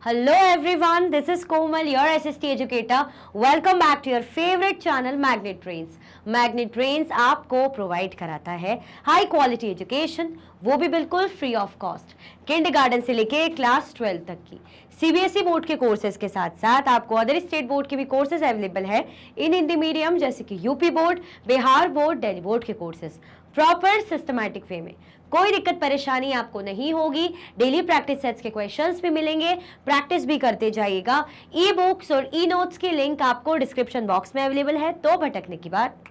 Hello everyone, this is Komal, your SST educator. Welcome back to your favorite channel Magnet Trains. Magnet Trains आपको provide कराता है high quality education, वो भी बिल्कुल free of cost. Kindergarten से लेके class 12 तक की सीबीएसई बोर्ड के कोर्सेज के साथ साथ आपको अदर स्टेट बोर्ड के भी कोर्सेज अवेलेबल है इन हिंदी मीडियम, जैसे कि UP board, Bihar board, Delhi board के कोर्सेज प्रॉपर सिस्टमैटिक वे में। कोई दिक्कत परेशानी आपको नहीं होगी। डेली प्रैक्टिस सेट्स के क्वेश्चंस भी मिलेंगे, प्रैक्टिस भी करते जाइएगा। ई बुक्स और ई नोट्स की लिंक आपको डिस्क्रिप्शन बॉक्स में अवेलेबल है, तो भटकने की बात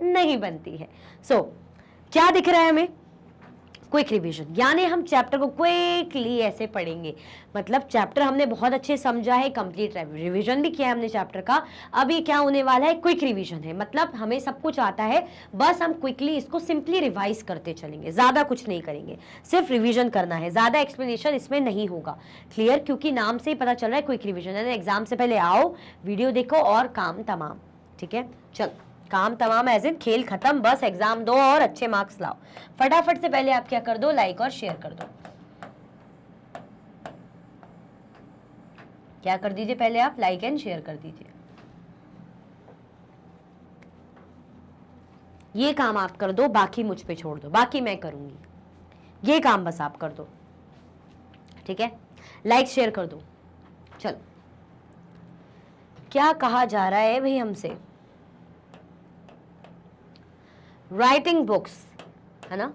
नहीं बनती है। क्या दिख रहा है हमें? क्विक रिवीजन, यानी हम चैप्टर को क्विकली ऐसे पढ़ेंगे। मतलब चैप्टर हमने बहुत अच्छे समझा है, कंप्लीट रिवीजन भी किया है हमने चैप्टर का। अभी क्या होने वाला है? क्विक रिवीजन है। मतलब हमें सब कुछ आता है, बस हम क्विकली इसको सिंपली रिवाइज करते चलेंगे, ज्यादा कुछ नहीं करेंगे, सिर्फ रिवीजन करना है, ज्यादा एक्सप्लेनेशन इसमें नहीं होगा। क्लियर? क्योंकि नाम से ही पता चल रहा है क्विक रिवीजन है। एग्जाम से पहले आओ, वीडियो देखो और काम तमाम। ठीक है, चल काम तमाम एज इन खेल खत्म, बस एग्जाम दो और अच्छे मार्क्स लाओ। फटाफट से पहले आप क्या कर दो, लाइक और शेयर कर दो। क्या कर दीजिए पहले आप? लाइक एंड शेयर कर दीजिए। ये काम आप कर दो, बाकी मुझ पे छोड़ दो, बाकी मैं करूंगी। ये काम बस आप कर दो, ठीक है? लाइक शेयर कर दो। चलो, क्या कहा जा रहा है भाई हमसे? राइटिंग बुक्स, है ना?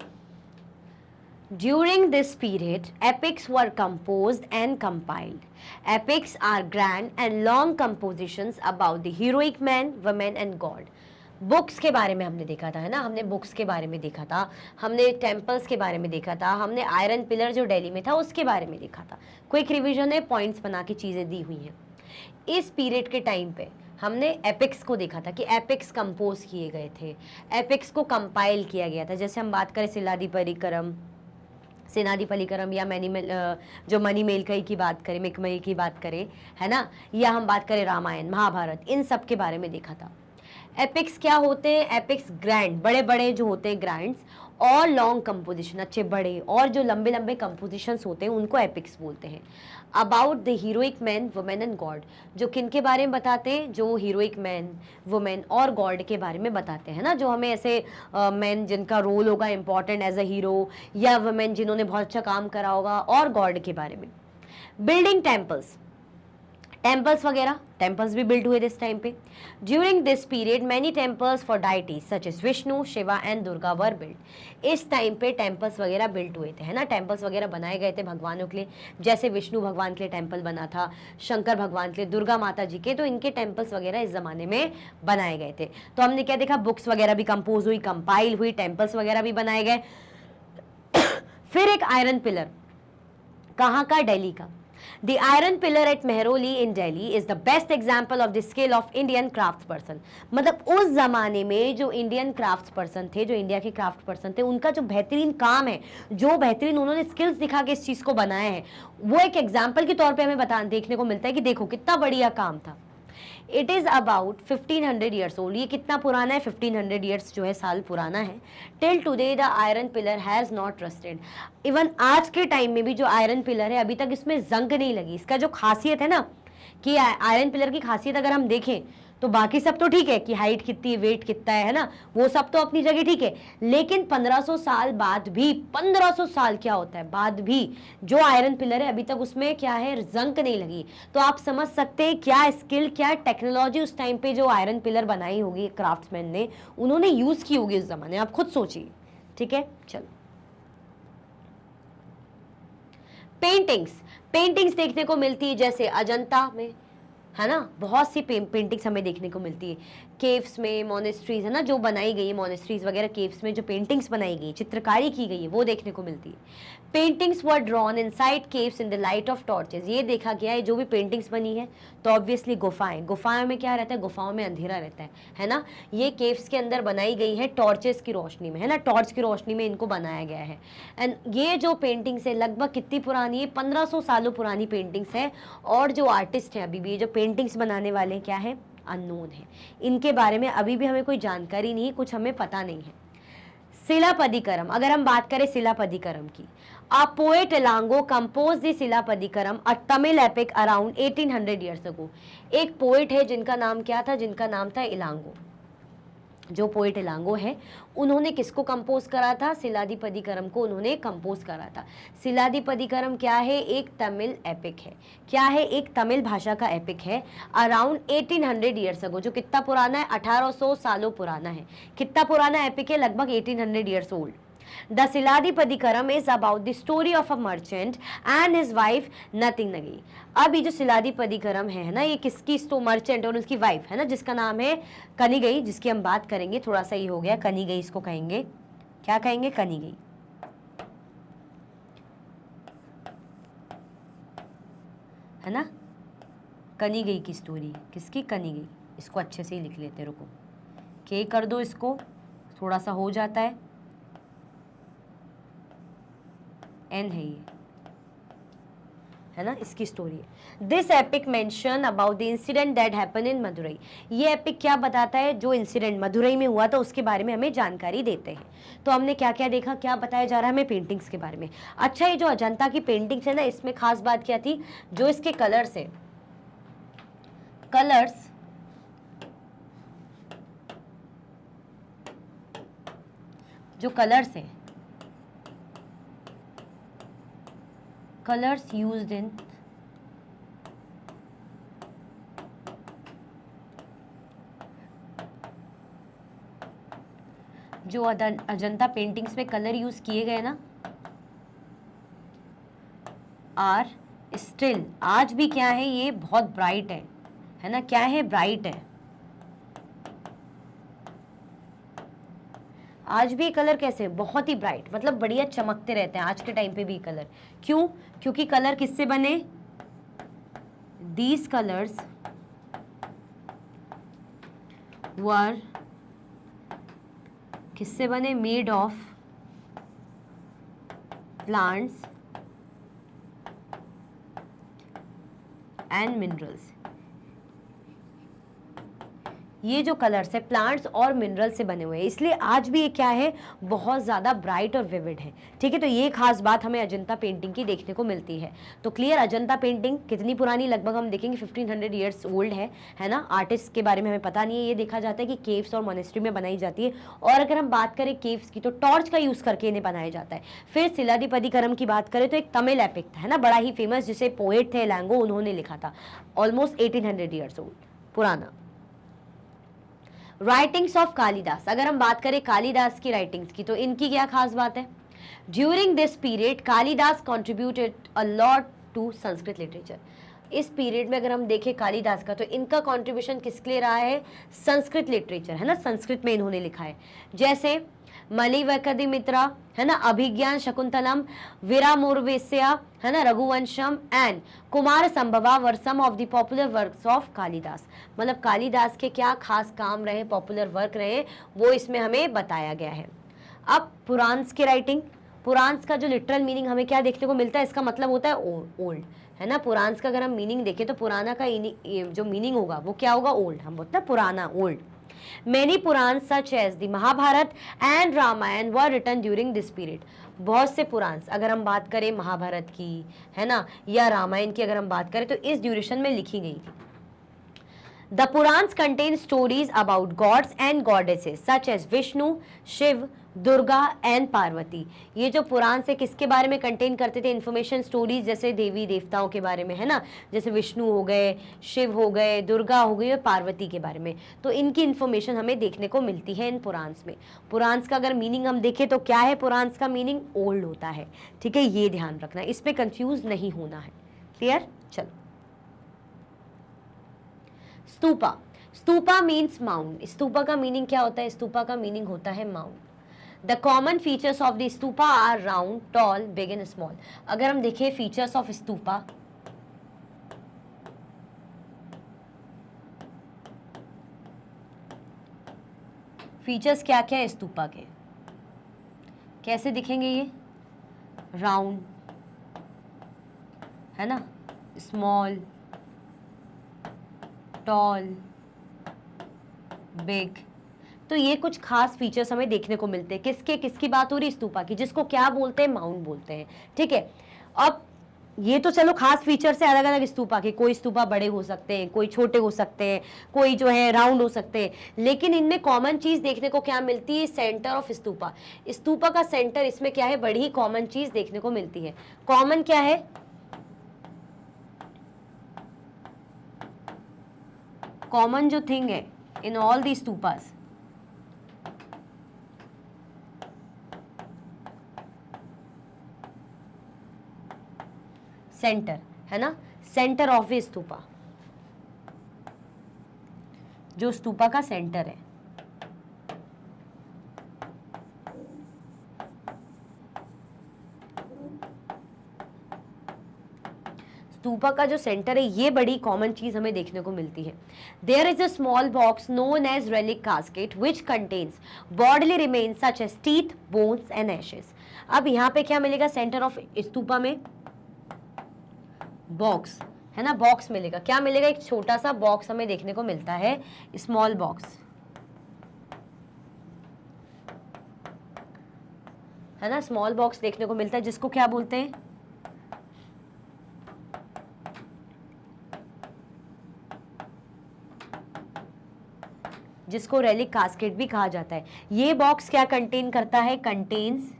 During this period, epics were composed and compiled. Epics are grand and long compositions about the heroic men, women and God. Books के बारे में हमने देखा था, है ना? हमने बुक्स के बारे में देखा था, हमने टेम्पल्स के बारे में देखा था, हमने आयरन पिलर जो दिल्ली में था उसके बारे में देखा था। क्विक रिवीजन है, पॉइंट्स बना के चीज़ें दी हुई हैं। इस पीरियड के टाइम पे हमने एपिक्स को देखा था कि एपिक्स कंपोज किए गए थे, एपिक्स को कंपाइल किया गया था। जैसे हम बात करें सेनादी परिकरम या जो मणिमेलकई की बात करें, मिकमई की बात करें, है ना? या हम बात करें रामायण, महाभारत, इन सब के बारे में देखा था। एपिक्स क्या होते हैं? एपिक्स ग्रैंड, बड़े बड़े जो होते हैं ग्रैंड्स, और लॉन्ग कंपोजिशन, अच्छे बड़े और जो लंबे लंबे कंपोजिशंस होते हैं उनको एपिक्स बोलते हैं। About the heroic man, women and God, जो किन के बारे में बताते हैं? जो हीरोइक मैन, वुमेन और गॉड के बारे में बताते हैं ना। जो हमें ऐसे मैन जिनका रोल होगा इंपॉर्टेंट एज अ हीरो, या वुमेन जिन्होंने बहुत अच्छा काम करा होगा, और गॉड के बारे में। बिल्डिंग टेम्पल्स, टेम्पल्स वगैरह, टेम्पल्स भी बिल्ड हुए दिस टाइम पे। During this period many temples for deities such as Vishnu, Shiva and Durga were build. इस टाइम पे टेम्पल्स वगैरह बिल्ड हुए थे, है ना? टेम्पल्स वगैरह बनाए गए थे भगवानों के लिए। जैसे विष्णु भगवान के लिए टेम्पल बना था, शंकर भगवान के लिए, दुर्गा माता जी के, तो इनके टेम्पल्स वगैरह इस जमाने में बनाए गए थे। तो हमने क्या देखा? बुक्स वगैरह भी कंपोज हुई, कंपाइल हुई, टेम्पल्स वगैरह भी बनाए गए। फिर एक आयरन पिलर, कहाँ का? दिल्ली का। The iron pillar at Mehroli in Delhi is the best example of the skill of Indian craftsperson. मतलब उस जमाने में जो इंडियन क्राफ्ट पर्सन थे, जो इंडिया के क्राफ्ट पर्सन थे, उनका जो बेहतरीन काम है, जो बेहतरीन उन्होंने स्किल्स दिखा के इस चीज को बनाया है, वो एक एग्जाम्पल के तौर पे हमें देखने को मिलता है कि देखो कितना बढ़िया काम था। It is about 1500 years old. ये कितना पुराना है? 1500 ईयर्स जो है साल पुराना है। Till today the iron pillar has not rusted. Even आज के टाइम में भी जो आयरन पिलर है, अभी तक इसमें जंग नहीं लगी। इसका जो खासियत है ना, कि आयरन पिलर की खासियत अगर हम देखें तो बाकी सब तो ठीक है कि हाइट कितनी, वेट कितना है ना, वो सब तो अपनी जगह ठीक है। लेकिन 1500 साल बाद भी, 1500 साल क्या होता है बाद भी, जो आयरन पिलर है अभी तक उसमें क्या है? जंग नहीं लगी। तो आप समझ सकते हैं क्या स्किल, क्या टेक्नोलॉजी उस टाइम पे जो आयरन पिलर बनाई होगी क्राफ्ट्समैन ने, उन्होंने यूज की होगी उस जमाने। आप खुद सोचिए, ठीक है? चलो, पेंटिंग्स देखने को मिलती है, जैसे अजंता में, है ना? बहुत सी पेंटिंग्स हमें देखने को मिलती है। केव्स में, मोनेस्ट्रीज, है ना, जो बनाई गई है, मोनेस्ट्रीज वगैरह केव्स में जो पेंटिंग्स बनाई गई, चित्रकारी की गई है, वो देखने को मिलती है। Paintings were drawn inside caves in the light of torches. ये देखा गया है जो भी पेंटिंग्स बनी है, तो ऑब्वियसली गुफाओं में क्या रहता है? गुफाओं में अंधेरा रहता है ना? ये केव्स के अंदर बनाई गई है टॉर्चेस की रोशनी में, है ना? टॉर्च की रोशनी में इनको बनाया गया है। एंड ये जो पेंटिंग्स है लगभग कितनी पुरानी है? 1500 सालों पुरानी पेंटिंग्स है। और जो आर्टिस्ट हैं अभी भी, जो पेंटिंग्स बनाने वाले क्या है? अननोन है। इनके बारे में अभी भी हमें कोई जानकारी नहीं, कुछ हमें पता नहीं है। शिलापदिकरम, अगर हम बात करें शिलापदिकरम की, A poet Elango composed the Silappadikaram, a Tamil epic around 1800 years ago. एक पोएट है जिनका नाम क्या था, जिनका नाम था इलांगो। जो पोएट इलांगो है उन्होंने किसको कंपोज करा था, शिलादिपदिकरम को उन्होंने कंपोज करा था। शिलादिपदिकरम क्या है, एक तमिल एपिक है। क्या है, एक तमिल भाषा का एपिक है। अराउंड 1800 ईयर्स अगो, जो कितना पुराना है, 1800 सालों पुराना है। कितना पुराना एपिक है, लगभग 1800 years old. The Siladipatikaram is about the story of a merchant and his wife nothing नगी। अब ये जो सिलादिपदिकरम है ना, ये किसकी, तो मर्चेंट और उसकी वाइफ है ना, जिसका नाम है कनिगई, जिसकी हम बात करेंगे। थोड़ा सा ही हो गया, कनिगई इसको कहेंगे, क्या कहेंगे, कनिगई, है ना। कनिगई की स्टोरी, किसकी, कनिगई। इसको अच्छे से ही लिख लेते, रुको, के कर दो इसको, थोड़ा सा हो जाता है, एन है ये, है ना, इसकी स्टोरी है। This epic mention about the incident that happen in Madurai. ये एपिक क्या बताता है, जो इंसिडेंट मदुरई में हुआ था उसके बारे में हमें जानकारी देते हैं। तो हमने क्या क्या देखा, क्या बताया जा रहा है हमें, पेंटिंग्स के बारे में। अच्छा, ये जो अजंता की पेंटिंग्स है ना, इसमें खास बात क्या थी, जो इसके कलर्स है, कलर्स जो कलर्स है, colors used in जो अजंता पेंटिंग्स में कलर यूज किए गए ना, आर स्टिल, आज भी क्या है, ये बहुत ब्राइट है ना, क्या है, ब्राइट है। आज भी कलर कैसे, बहुत ही ब्राइट, मतलब बढ़िया चमकते रहते हैं आज के टाइम पे भी कलर। क्यों, क्योंकि कलर किससे बने, दीज कलर्स वर किससे बने, made of plants and minerals. ये जो कलर्स है प्लांट्स और मिनरल से बने हुए हैं, इसलिए आज भी ये क्या है, बहुत ज़्यादा ब्राइट और विविड है। ठीक है, तो ये खास बात हमें अजंता पेंटिंग की देखने को मिलती है। तो क्लियर, अजंता पेंटिंग कितनी पुरानी, लगभग हम देखेंगे 1500 ईयर्स ओल्ड है ना। आर्टिस्ट के बारे में हमें पता नहीं है, ये देखा जाता है कि केव्स और मोनेस्ट्री में बनाई जाती है। और अगर हम बात करें केव्स की, तो टॉर्च का यूज़ करके इन्हें बनाया जाता है। फिर शिलादिपदिकरम की बात करें तो एक तमिल एपिक था, है ना, बड़ा ही फेमस, जिसे पोएट थे एलांगो, उन्होंने लिखा था, ऑलमोस्ट 1800 ईयर्स ओल्ड, पुराना। राइटिंग्स ऑफ कालिदास, अगर हम बात करें कालिदास की राइटिंग्स की, तो इनकी क्या खास बात है, during this period Kalidas contributed a lot to Sanskrit literature. इस पीरियड में अगर हम देखें कालिदास का, तो इनका कॉन्ट्रीब्यूशन किसके लिए रहा है, संस्कृत लिटरेचर, है ना, संस्कृत में इन्होंने लिखा है। जैसे मलिवकदिमित्रा, है ना, अभिज्ञान शकुंतलम, वीरामोर्वेस्या, है ना, Raghuvamsham and Kumarasambhava were some of the popular works of Kalidasa. मतलब कालिदास के क्या खास काम रहे, पॉपुलर वर्क रहे, वो इसमें हमें बताया गया है। अब पुराण्स की राइटिंग, पुराण्स का जो लिटरल मीनिंग हमें क्या देखने को मिलता है, इसका मतलब होता है ओल्ड, है ना। पुराण्स का अगर हम मीनिंग देखें तो पुराना का जो मीनिंग होगा वो क्या होगा, ओल्ड, हम बोलते हैं पुराना, old. Many Purans such as the Mahabharat and Ramayana were written during this period. बहुत से पुराण, अगर हम बात करें महाभारत की, है ना, या रामायण की अगर हम बात करें, तो इस ड्यूरेशन में लिखी गई थी। The Purans contain stories about gods and goddesses such as Vishnu, Shiv, Durga and Parvati. ये जो पुराण से किसके बारे में कंटेन करते थे, इन्फॉर्मेशन, स्टोरीज, जैसे देवी देवताओं के बारे में, है ना, जैसे विष्णु हो गए, शिव हो गए, दुर्गा हो गई और पार्वती के बारे में। तो इनकी इन्फॉर्मेशन हमें देखने को मिलती है इन पुराण्स में। पुराण्स का अगर मीनिंग हम देखें तो क्या है, पुराण्स का मीनिंग ओल्ड होता है। ठीक है, ये ध्यान रखना, इस पर कंफ्यूज नहीं होना है। क्लियर, चलो। Stupa, stupa means mount. स्तूपा का मीनिंग क्या होता है, स्तूपा का मीनिंग होता है mount. The common features of the stupa are round, tall, big and small. अगर हम देखें features of stupa, फीचर्स क्या क्या है स्तूपा के, कैसे दिखेंगे ये, राउंड, है ना, स्मॉल, टॉल, बिग, तो ये कुछ खास फीचर्स हमें देखने को मिलते हैं। किसकी बात हो रही है? स्तूपा की, जिसको क्या बोलते हैं? माउंट बोलते हैं। ठीक है, अब ये तो चलो खास फीचर्स है अलग अलग स्तूपा के, कोई स्तूपा बड़े हो सकते हैं, कोई छोटे हो सकते हैं, कोई जो है राउंड हो सकते हैं, लेकिन इनमें कॉमन चीज देखने को क्या मिलती है? Centre of stupa. स्तूपा का सेंटर, इसमें क्या है? बड़ी ही कॉमन चीज देखने को मिलती है। कॉमन क्या है? कॉमन जो थिंग है in all the stupas, centre है ना, सेंटर ऑफ ए स्तूपा, जो स्तूपा का सेंटर है। स्तूपा का जो सेंटर है, ये बड़ी कॉमन चीज हमें देखने को मिलती है। There is a small box known as relic casket which contains bodily remains such as teeth, bones and ashes. अब यहाँ पे क्या मिलेगा? सेंटर ऑफ स्तूपा में बॉक्स है ना, बॉक्स मिलेगा। क्या मिलेगा? एक छोटा सा बॉक्स हमें देखने को मिलता है, स्मॉल बॉक्स है ना, स्मॉल बॉक्स देखने को मिलता है, जिसको क्या बोलते हैं? जिसको रेलिक कास्केट भी कहा जाता है। ये बॉक्स क्या कंटेन करता है? कंटेन्स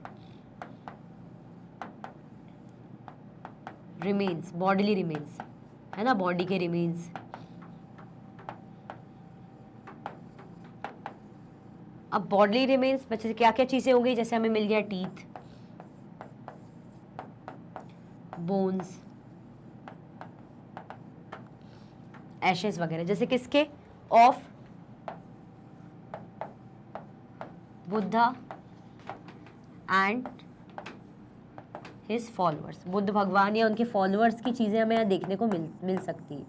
रिमेन्स, बॉडीली रिमेन्स है ना, बॉडी के रिमेन्स। अब बॉडीली रिमेन्स बच्चे क्या क्या चीजें होंगी? जैसे हमें मिल गया टीथ, बोन्स, एशेस वगैरह, जैसे किसके? Of Buddha and his followers. Buddha भगवान या उनके फॉलोअर्स की चीजें हमें यहाँ देखने को मिल सकती है,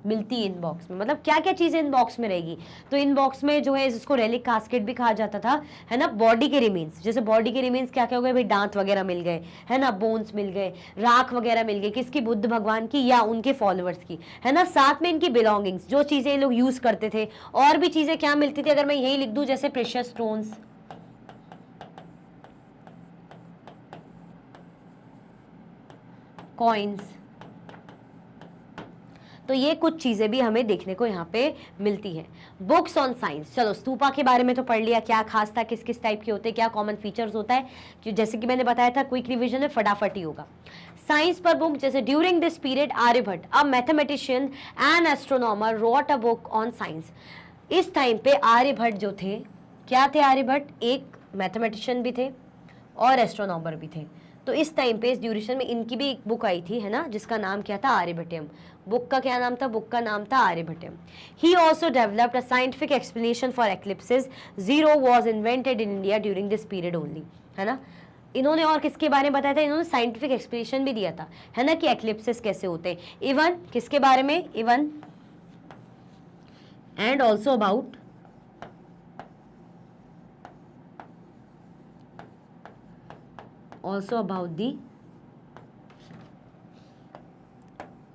मिलती है इन बॉक्स में। मतलब क्या क्या चीजें इन बॉक्स में रहेगी? तो इन बॉक्स में जो है, जिसको रेलिक कास्केट भी कहा जाता था, है ना, बॉडी के रिमेन्स। जैसे बॉडी के रिमेन्स क्या क्या हो गए भाई? दांत वगैरह मिल गए, है ना, बोन्स मिल गए, राख वगैरह मिल गई, किसकी? बुद्ध भगवान की या उनके फॉलोअर्स की, है ना। साथ में इनकी बिलोंगिंग्स, जो चीजें लोग यूज करते थे, और भी चीजें क्या मिलती थी? अगर मैं यही लिख दूं, जैसे प्रेशियस स्टोन्स, कॉइन्स, तो ये कुछ चीजें भी हमें देखने को यहाँ पे मिलती है। बुक्स ऑन साइंस, चलो स्तूपा के बारे में तो पढ़ लिया, क्या खास था, किस किस टाइप के होते हैं, क्या कॉमन फीचर्स होता है, कि जैसे कि मैंने बताया था, क्विक रिवीजन है, फटाफट ही होगा। साइंस पर बुक, जैसे during this period Aryabhata a mathematician and astronomer wrote a book on science. इस टाइम पे आर्यभट्ट जो थे, क्या थे आर्यभट्ट? एक मैथमेटिशियन भी थे और एस्ट्रोनॉमर भी थे। तो इस टाइम पे, इस ड्यूरेशन में इनकी भी एक बुक आई थी, है ना, जिसका नाम क्या था? आर्यभट्टयम। बुक का क्या नाम था? बुक का नाम था Aryabhatiyam. He also developed a scientific explanation for eclipses. Zero was invented in India during this period only, है ना। इन्होंने और किसके बारे में बताया था? इन्होंने साइंटिफिक एक्सप्लेनेशन भी दिया था, है ना, कि एक्लिप्सेस कैसे होते हैं। इवन किसके बारे में? Even and also about also about the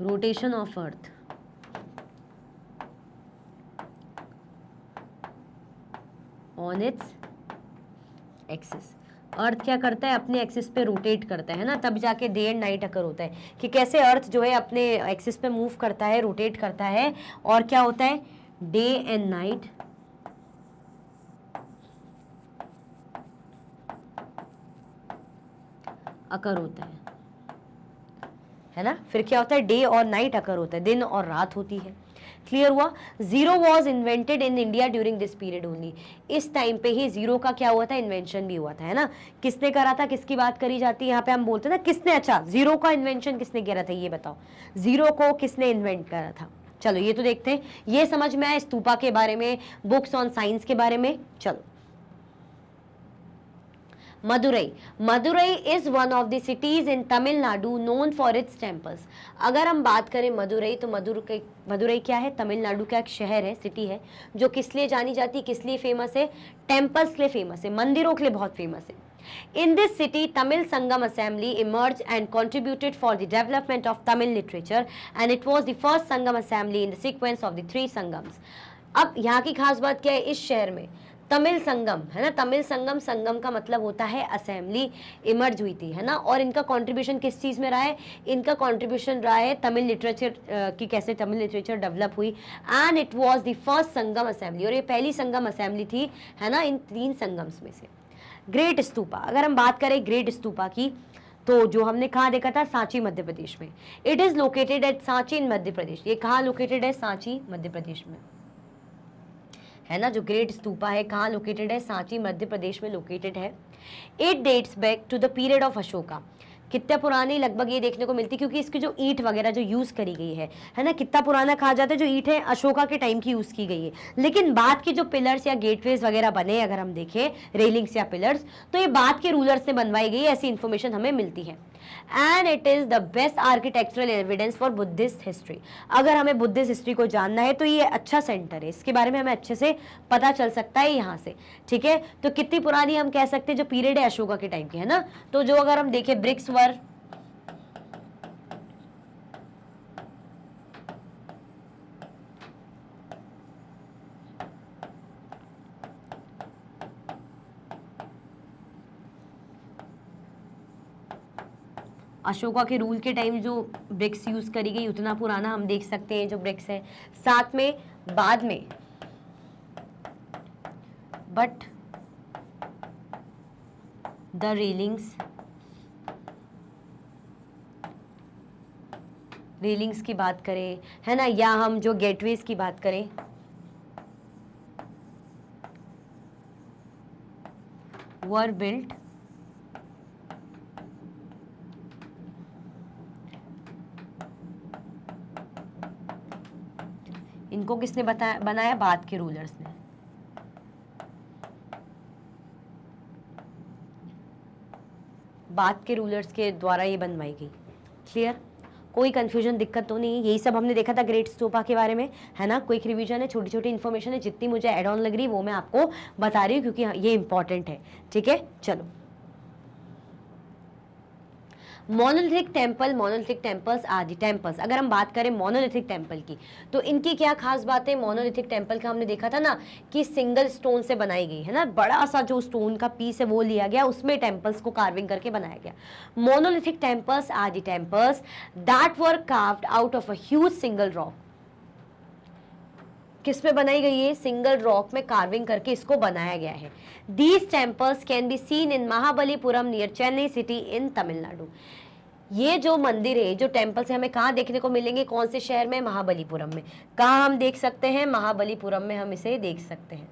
rotation of earth on its axis। अर्थ क्या करता है? अपने एक्सिस पे रोटेट करता है ना, तब जाके डे एंड नाइट अकर होता है, कि कैसे अर्थ जो है अपने एक्सिस पे मूव करता है, रोटेट करता है, और क्या होता है? डे एंड नाइट अकर होता है ना। फिर क्या होता है? डे और नाइट अकर होता है, दिन और रात होती है। क्लियर हुआ? Zero was invented in India during this period only. इस टाइम पे ही जीरो का क्या हुआ था? इन्वेंशन भी हुआ था, है ना। किसने करा था? किसकी बात करी जाती है यहाँ पे? हम बोलते हैं ना किसने, अच्छा जीरो का इन्वेंशन किसने करा था, ये बताओ, जीरो को किसने इन्वेंट करा था? चलो ये तो देखते हैं, ये समझ में आया स्तूपा के बारे में, बुक्स ऑन साइंस के बारे में। चलो Madurai, Madurai is one of the cities in Tamil Nadu known for its temples. अगर हम बात करें मदुरई, तो मदुरई क्या है? तमिलनाडु का एक शहर है, सिटी है, जो किस लिए जानी जाती है, किस लिए फेमस है? टेम्पल्स के लिए फेमस है, मंदिरों के लिए बहुत फेमस है। In this city, Tamil Sangam Assembly emerged and contributed for the development of Tamil literature, and it was the first Sangam Assembly in the sequence of the three Sangams. अब यहाँ की खास बात क्या है, इस शहर में तमिल संगम है ना, तमिल संगम, संगम का मतलब होता है असेंबली, इमर्ज हुई थी, है ना। और इनका कंट्रीब्यूशन किस चीज़ में रहा है, इनका कंट्रीब्यूशन रहा है तमिल लिटरेचर की, कैसे तमिल लिटरेचर डेवलप हुई, and it was the first Sangam assembly, और ये पहली संगम असेंबली थी, है ना, इन 3 संगम्स में से। ग्रेट स्तूपा, अगर हम बात करें ग्रेट स्तूपा की, तो जो हमने कहाँ देखा था, सांची मध्य प्रदेश में। It is located at Sanchi in Madhya Pradesh, ये कहाँ लोकेटेड है, सांची मध्य प्रदेश में, है ना। जो ग्रेट स्तूपा है कहाँ लोकेटेड है, सांची मध्य प्रदेश में लोकेटेड है। It dates back to the period of Ashoka, कितना पुरानी, लगभग ये देखने को मिलती है, क्योंकि इसकी जो ईंट वगैरह जो यूज़ करी गई है ना, कितना पुराना कहा जाता है, जो ईंट है अशोका के टाइम की यूज़ की गई है। लेकिन बाद के जो पिलर्स या गेटवेज वगैरह बने, अगर हम देखें रेलिंग्स या पिलर्स, तो ये बाद के रूलर्स से बनवाई गई, ऐसी इन्फॉर्मेशन हमें मिलती है। And it is the best architectural evidence for Buddhist history, अगर हमें बुद्धिस्ट हिस्ट्री को जानना है तो ये अच्छा सेंटर है, इसके बारे में हमें अच्छे से पता चल सकता है यहाँ से, ठीक है। तो कितनी पुरानी हम कह सकते हैं, जो पीरियड है अशोका के टाइम की, है ना। तो जो अगर हम देखें ब्रिक्स वर, अशोका के रूल के टाइम जो ब्रिक्स यूज करी गई, उतना पुराना हम देख सकते हैं जो ब्रिक्स है। साथ में बाद में बट द रेलिंग्स की बात करें, है ना, या हम जो गेटवेज की बात करें, वर बिल्ट इनको किसने बनाया, बाद के रूलर्स ने। बाद के रूलर्स के द्वारा ये बनवाई गई। क्लियर, कोई कंफ्यूजन, दिक्कत तो नहीं। यही सब हमने देखा था ग्रेट स्तूपा के बारे में, है ना। क्विक रिवीजन है, छोटी छोटी इन्फॉर्मेशन है, जितनी मुझे एड ऑन लग रही वो मैं आपको बता रही हूँ, क्योंकि ये इंपॉर्टेंट है, ठीक है। चलो, मोनोलिथिक टेम्पल, मोनोलिथिक टेम्पल्स आदि टेम्पल्स, अगर हम बात करें मोनोलिथिक टेम्पल की, तो इनकी क्या खास बात है। मोनोलिथिक टेम्पल का हमने देखा था ना कि सिंगल स्टोन से बनाई गई, है ना, बड़ा सा जो स्टोन का पीस है वो लिया गया, उसमें टेम्पल्स को कार्विंग करके बनाया गया। मोनोलिथिक टेम्पल्स आदि temples that were carved out of a huge single rock, किस में बनाई गई है, सिंगल रॉक में कार्विंग करके इसको बनाया गया है। These temples can be seen in Mahabalipuram near Chennai city in Tamil Nadu. ये जो मंदिर है, जो टेम्पल्स है, हमें कहाँ देखने को मिलेंगे, कौन से शहर में, महाबलीपुरम में। कहाँ हम देख सकते हैं, महाबलीपुरम में हम इसे देख सकते हैं।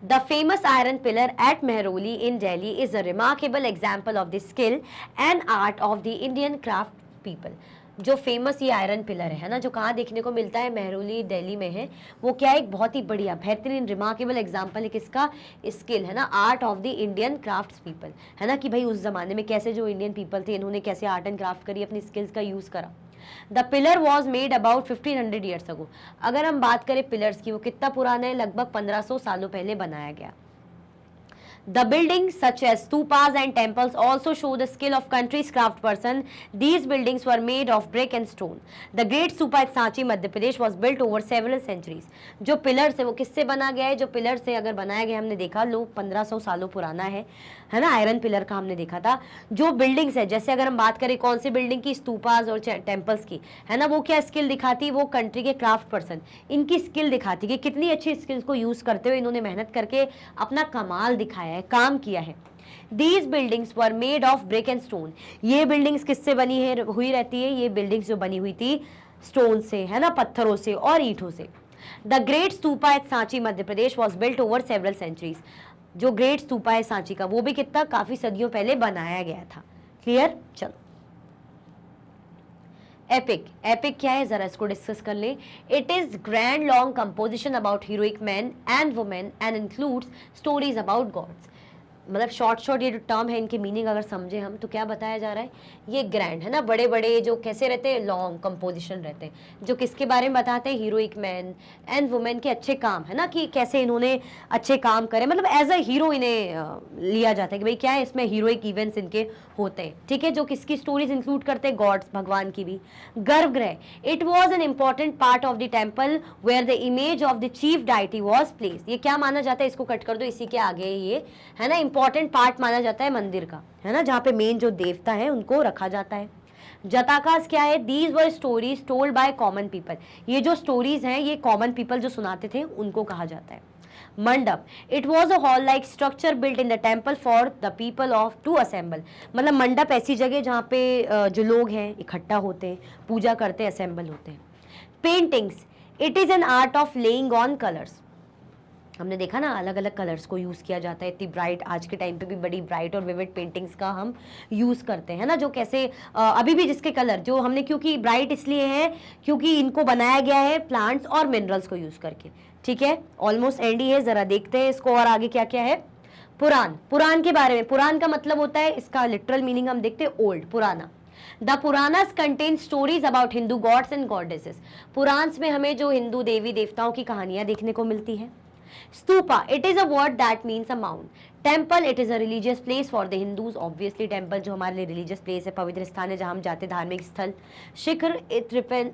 The famous iron pillar at Mehroli in Delhi is a remarkable example of the skill and art of the Indian craft people. जो फेमस ये आयरन पिलर है ना, जो कहाँ देखने को मिलता है, मेहरोली दिल्ली में है, वो क्या है, एक बहुत ही बढ़िया बेहतरीन रिमार्केबल एग्जाम्पल है किसका, स्किल, है ना, art of the Indian crafts people, है ना, कि भाई उस जमाने में कैसे जो इंडियन पीपल थे, इन्होंने कैसे आर्ट एंड क्राफ्ट करी, अपनी स्किल्स का यूज़ करा। The pillar was made about 1500 years ago. अगर हम बात करें पिलर्स की, वो कितना पुराना है, लगभग 1500 सालों पहले बनाया गया। The buildings such as stupas and temples also show the skill of country's craftsperson. These buildings were made of brick and stone. The great stupa at Sanchi, Madhya Pradesh was built over several centuries. जो pillars है वो किससे बना गया है, जो pillars है अगर बनाया गया, हमने देखा लो 1500 सालों पुराना है ना, आयरन पिलर का हमने देखा था। जो बिल्डिंग्स है, जैसे अगर हम बात करें कौन सी बिल्डिंग की, स्तूपास और टेम्पल्स की, है ना, वो क्या स्किल दिखाती है, वो कंट्री के क्राफ्ट पर्सन इनकी स्किल दिखाती है कि कितनी अच्छी स्किल्स को यूज़ करते हुए इन्होंने मेहनत करके अपना कमाल दिखाया है, काम किया है। These buildings were made of brick and stone. ये बिल्डिंग्स किससे बनी है, हुई रहती है, ये बिल्डिंग्स जो बनी हुई थी स्टोन से, है ना, पत्थरों से और ईंटों से। The great stupa at Sanchi Madhya Pradesh was built over several centuries. जो ग्रेट स्तूपा है सांची का, वो भी कितना काफी सदियों पहले बनाया गया था। क्लियर, चलो। एपिक, एपिक क्या है जरा इसको डिस्कस कर ले। It is grand long composition about heroic man and women and includes stories about God's. मतलब शॉर्ट ये जो टर्म है इनके मीनिंग अगर समझे हम तो क्या बताया जा रहा है, ये ग्रैंड है ना, बड़े बड़े जो कैसे रहते हैं, लॉन्ग कंपोजिशन रहते हैं, जो किसके बारे में बताते हैं, हीरोइक मैन एंड वुमेन के अच्छे काम, है ना, कि कैसे इन्होंने अच्छे काम करे, मतलब एज अ हीरो इन्हें लिया जाता है कि भाई क्या है इसमें हीरोइक इवेंट्स इनके होते हैं, ठीक है, जो किसकी स्टोरीज इंक्लूड करते हैं, गॉड्स, भगवान की भी। Garbhagriha, it was an important part of the temple where the image of the chief deity was placed. ये क्या माना जाता है, इसको कट कर दो, इसी के आगे ये है ना इंपॉर्टेंट पार्ट माना जाता है मंदिर का, है ना, जहाँ पे मेन जो देवता है उनको रखा जाता है। जताकास क्या है, these were stories told by common people, ये जो स्टोरीज हैं ये कॉमन पीपल जो सुनाते थे उनको कहा जाता है। Mandap, it was a hall like structure built in the temple for the people of to assemble, मतलब मंडप ऐसी जगह जहाँ पे जो लोग हैं इकट्ठा होते हैं, पूजा करते हैं, असेंबल होते हैं। Paintings, it is an art of laying on colours, हमने देखा ना अलग अलग कलर्स को यूज़ किया जाता है, इतनी ब्राइट, आज के टाइम पे भी बड़ी ब्राइट और विविड पेंटिंग्स का हम यूज़ करते हैं ना, जो कैसे अभी भी जिसके कलर जो हमने, क्योंकि ब्राइट इसलिए है क्योंकि इनको बनाया गया है प्लांट्स और मिनरल्स को यूज़ करके, ठीक है। ऑलमोस्ट एंड ही है, ज़रा देखते हैं इसको और आगे क्या क्या है। पुराण, पुराण के बारे में, पुराण का मतलब होता है, इसका लिटरल मीनिंग हम देखते हैं ओल्ड, पुराना। The Puranas contain stories about Hindu gods and goddesses, Puranas में हमें जो हिंदू देवी देवताओं की कहानियां देखने को मिलती है। Stupa, it is a word that means a mound. Temple, it is a religious place for the Hindus. Obviously, temple जो हमारे लिए religious place है, पवित्र स्थान है जहाँ हम जाते, धार्मिक स्थल। शिखर,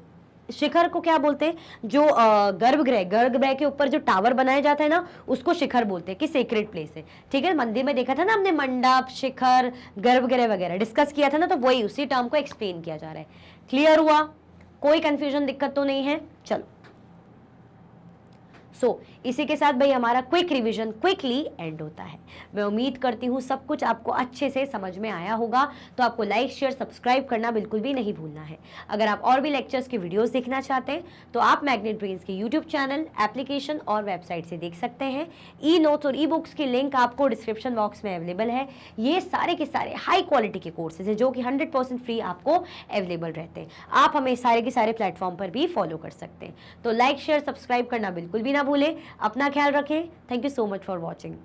शिखर को क्या बोलते हैं, जो गर्भगृह, गर्भगृह के ऊपर जो टावर बनाया जाता है ना उसको शिखर बोलते हैं कि सेक्रेट प्लेस है, ठीक है। मंदिर में देखा था ना हमने, मंडप, शिखर, गर्भगृह वगैरह डिस्कस किया था ना, तो वही उसी टर्म को एक्सप्लेन किया जा रहा है। क्लियर हुआ, कोई कंफ्यूजन, दिक्कत तो नहीं है, चलो। इसी के साथ भाई हमारा क्विक रिवीजन क्विकली एंड होता है। मैं उम्मीद करती हूँ सब कुछ आपको अच्छे से समझ में आया होगा, तो आपको लाइक शेयर सब्सक्राइब करना बिल्कुल भी नहीं भूलना है। अगर आप और भी लेक्चर्स की वीडियोस देखना चाहते हैं तो आप मैग्नेट ब्रेन्स के यूट्यूब चैनल, एप्लीकेशन और वेबसाइट से देख सकते हैं। ई नोट्स और ई बुक्स की लिंक आपको डिस्क्रिप्शन बॉक्स में अवेलेबल है। ये सारे के सारे हाई क्वालिटी के कोर्सेज हैं जो कि 100% फ्री आपको अवेलेबल रहते हैं। आप हमें सारे के सारे प्लेटफॉर्म पर भी फॉलो कर सकते हैं। तो लाइक शेयर सब्सक्राइब करना बिल्कुल भी ना भूलें। अपना ख्याल रखें। Thank you so much for watching.